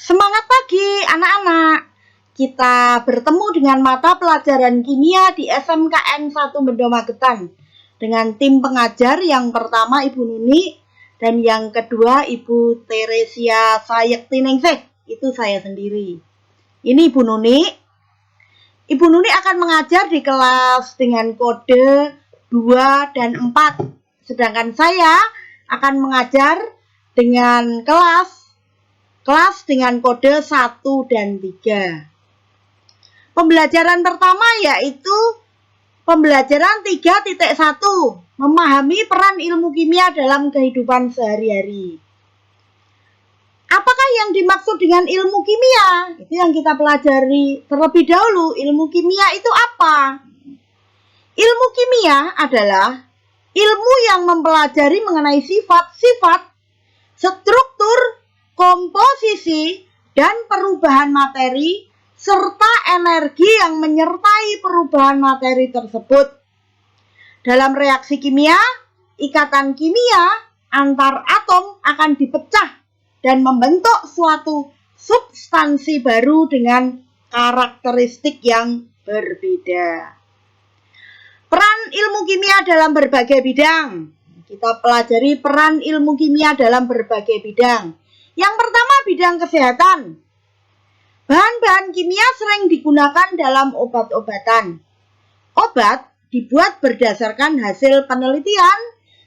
Semangat pagi anak-anak. Kita bertemu dengan mata pelajaran kimia di SMKN 1 Bendo Magetan dengan tim pengajar yang pertama Ibu Nuni dan yang kedua Ibu Teresia Sayektiningsih. Itu saya sendiri. Ini Ibu Nuni. Ibu Nuni akan mengajar di kelas dengan kode 2 dan 4. Sedangkan saya akan mengajar dengan kelas dengan kode 1 dan 3. Pembelajaran pertama yaitu pembelajaran 3.1, memahami peran ilmu kimia dalam kehidupan sehari-hari. Apakah yang dimaksud dengan ilmu kimia? Itu yang kita pelajari terlebih dahulu. Ilmu kimia itu apa? Ilmu kimia adalah ilmu yang mempelajari mengenai sifat-sifat, struktur, komposisi, dan perubahan materi, serta energi yang menyertai perubahan materi tersebut. Dalam reaksi kimia, ikatan kimia antar atom akan dipecah dan membentuk suatu substansi baru dengan karakteristik yang berbeda. Peran ilmu kimia dalam berbagai bidang. Kita pelajari peran ilmu kimia dalam berbagai bidang. Yang pertama, bidang kesehatan. Bahan-bahan kimia sering digunakan dalam obat-obatan. Obat dibuat berdasarkan hasil penelitian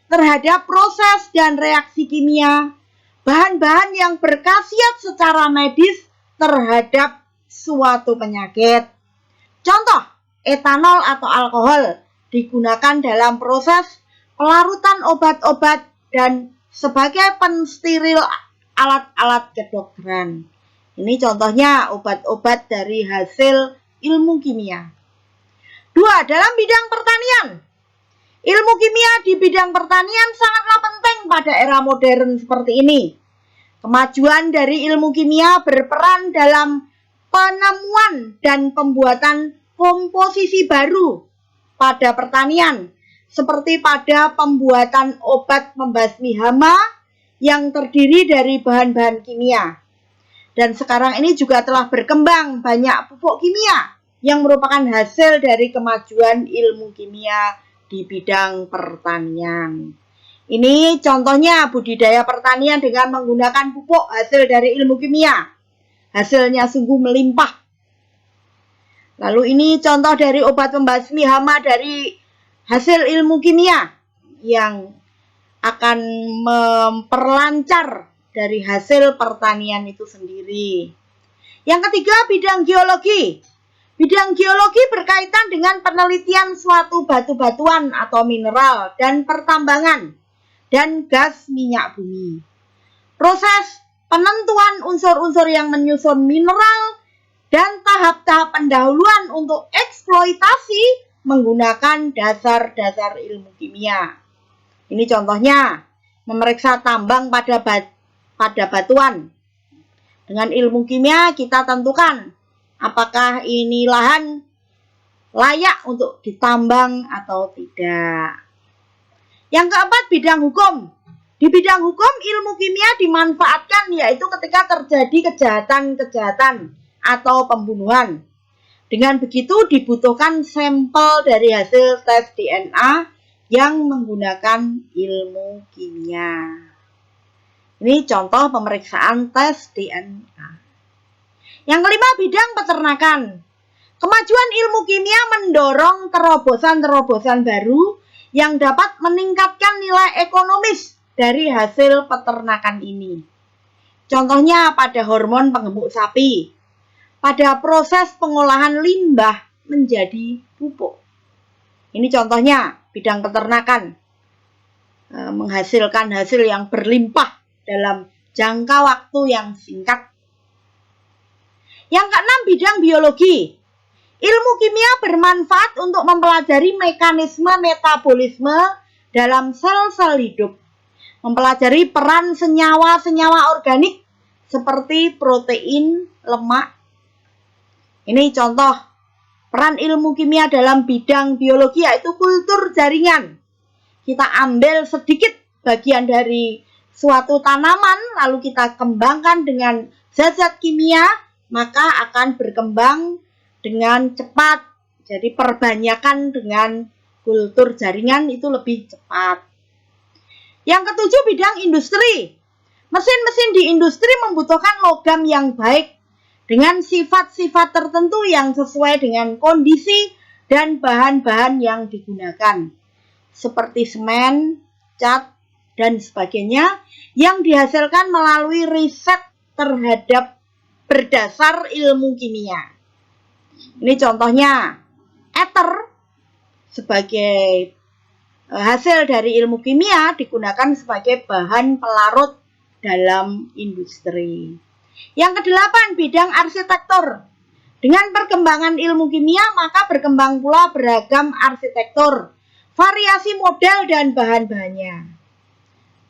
terhadap proses dan reaksi kimia, bahan-bahan yang berkhasiat secara medis terhadap suatu penyakit. Contoh, etanol atau alkohol digunakan dalam proses pelarutan obat-obat dan sebagai pensteril alat-alat kedokteran. Ini contohnya obat-obat dari hasil ilmu kimia. 2. Dalam bidang pertanian. Ilmu kimia di bidang pertanian sangatlah penting pada era modern seperti ini. Kemajuan dari ilmu kimia berperan dalam penemuan dan pembuatan komposisi baru pada pertanian, seperti pada pembuatan obat pembasmi hama yang terdiri dari bahan-bahan kimia. Dan sekarang ini juga telah berkembang banyak pupuk kimia yang merupakan hasil dari kemajuan ilmu kimia di bidang pertanian. Ini contohnya budidaya pertanian dengan menggunakan pupuk hasil dari ilmu kimia. Hasilnya sungguh melimpah. Lalu ini contoh dari obat pembasmi hama dari hasil ilmu kimia yang akan memperlancar dari hasil pertanian itu sendiri. Yang ketiga, bidang geologi. Bidang geologi berkaitan dengan penelitian suatu batu-batuan atau mineral dan pertambangan dan gas minyak bumi. Proses penentuan unsur-unsur yang menyusun mineral dan tahap-tahap pendahuluan untuk eksploitasi menggunakan dasar-dasar ilmu kimia. Ini contohnya, memeriksa tambang pada batuan. Dengan ilmu kimia kita tentukan apakah ini lahan layak untuk ditambang atau tidak. Yang keempat, bidang hukum. Di bidang hukum, ilmu kimia dimanfaatkan yaitu ketika terjadi kejahatan-kejahatan atau pembunuhan. Dengan begitu dibutuhkan sampel dari hasil tes DNA yang menggunakan ilmu kimia. Ini contoh pemeriksaan tes DNA. Yang kelima, bidang peternakan. Kemajuan ilmu kimia mendorong terobosan-terobosan baru yang dapat meningkatkan nilai ekonomis dari hasil peternakan ini. Contohnya pada hormon penggemuk sapi, pada proses pengolahan limbah menjadi pupuk. Ini contohnya bidang peternakan, menghasilkan hasil yang berlimpah dalam jangka waktu yang singkat. Yang keenam, bidang biologi. Ilmu kimia bermanfaat untuk mempelajari mekanisme metabolisme dalam sel-sel hidup, mempelajari peran senyawa-senyawa organik seperti protein, lemak. Ini contoh peran ilmu kimia dalam bidang biologi yaitu kultur jaringan. Kita ambil sedikit bagian dari suatu tanaman lalu kita kembangkan dengan zat-zat kimia, maka akan berkembang dengan cepat. Jadi perbanyakan dengan kultur jaringan itu lebih cepat. Yang ketujuh, bidang industri. Mesin-mesin di industri membutuhkan logam yang baik dengan sifat-sifat tertentu yang sesuai dengan kondisi dan bahan-bahan yang digunakan, seperti semen, cat, dan sebagainya, yang dihasilkan melalui riset terhadap berdasar ilmu kimia. Ini contohnya, ether sebagai hasil dari ilmu kimia digunakan sebagai bahan pelarut dalam industri. Yang kedelapan, bidang arsitektur. Dengan perkembangan ilmu kimia, maka berkembang pula beragam arsitektur, variasi model dan bahan-bahannya.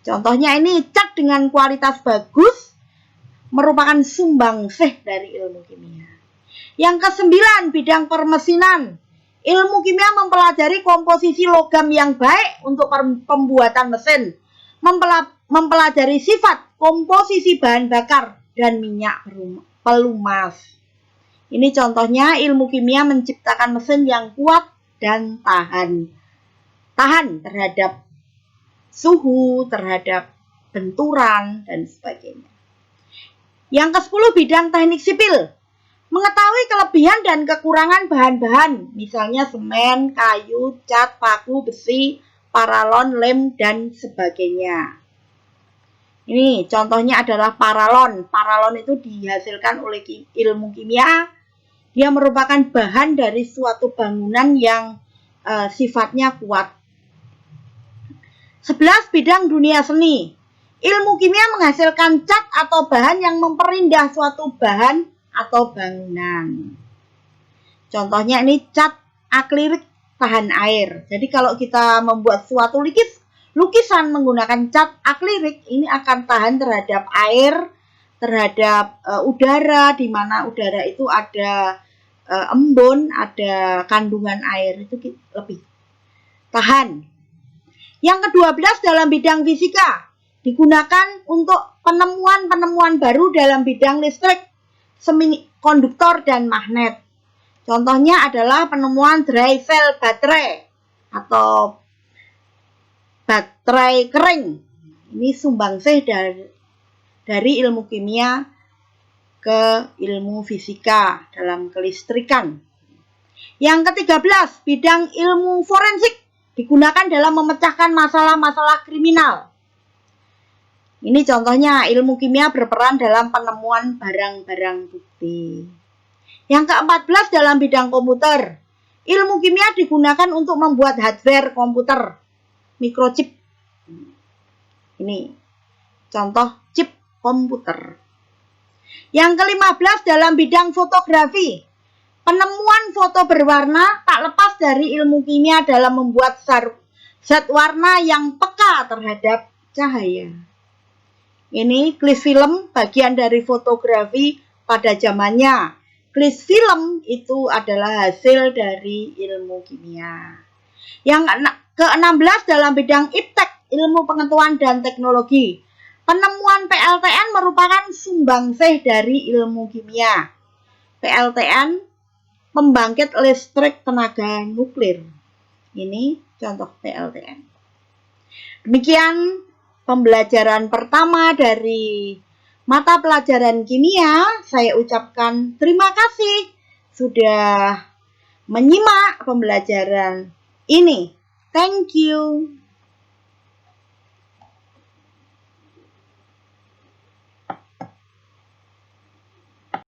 Contohnya ini, cat dengan kualitas bagus merupakan sumbangsih dari ilmu kimia. Yang kesembilan, bidang permesinan. Ilmu kimia mempelajari komposisi logam yang baik untuk pembuatan mesin, mempelajari sifat, komposisi bahan bakar, dan minyak pelumas. Ini contohnya, ilmu kimia menciptakan mesin yang kuat dan tahan terhadap suhu, terhadap benturan, dan sebagainya. Yang ke-10, bidang teknik sipil. Mengetahui kelebihan dan kekurangan bahan-bahan, misalnya semen, kayu, cat, paku, besi, paralon, lem, dan sebagainya. Ini contohnya adalah paralon. Paralon itu dihasilkan oleh ilmu kimia. Dia merupakan bahan dari suatu bangunan yang sifatnya kuat. 11, bidang dunia seni. Ilmu kimia menghasilkan cat atau bahan yang memperindah suatu bahan atau bangunan. Contohnya ini cat akrilik tahan air. Jadi kalau kita membuat suatu lukisan menggunakan cat akrilik, ini akan tahan terhadap air, terhadap udara, di mana udara itu ada embun, ada kandungan air, itu lebih tahan. Yang ke-12, dalam bidang fisika, digunakan untuk penemuan-penemuan baru dalam bidang listrik, semikonduktor, dan magnet. Contohnya adalah penemuan dry cell baterai atau baterai kering. Ini sumbangsih dari ilmu kimia ke ilmu fisika dalam kelistrikan. Yang ke-13, bidang ilmu forensik, digunakan dalam memecahkan masalah-masalah kriminal. Ini contohnya, ilmu kimia berperan dalam penemuan barang-barang bukti. Yang ke-14, dalam bidang komputer. Ilmu kimia digunakan untuk membuat hardware komputer, microchip. Ini contoh chip komputer. Yang ke-15, dalam bidang fotografi. Penemuan foto berwarna tak lepas dari ilmu kimia dalam membuat zat warna yang peka terhadap cahaya. Ini klis film, bagian dari fotografi pada zamannya. Klis film itu adalah hasil dari ilmu kimia. Yang ke-16, dalam bidang iptek, ilmu pengetahuan dan teknologi. Penemuan PLTN merupakan sumbangsih dari ilmu kimia. PLTN, pembangkit listrik tenaga nuklir. Ini contoh PLTN. Demikian pembelajaran pertama dari mata pelajaran kimia. Saya ucapkan terima kasih sudah menyimak pembelajaran ini. Thank you.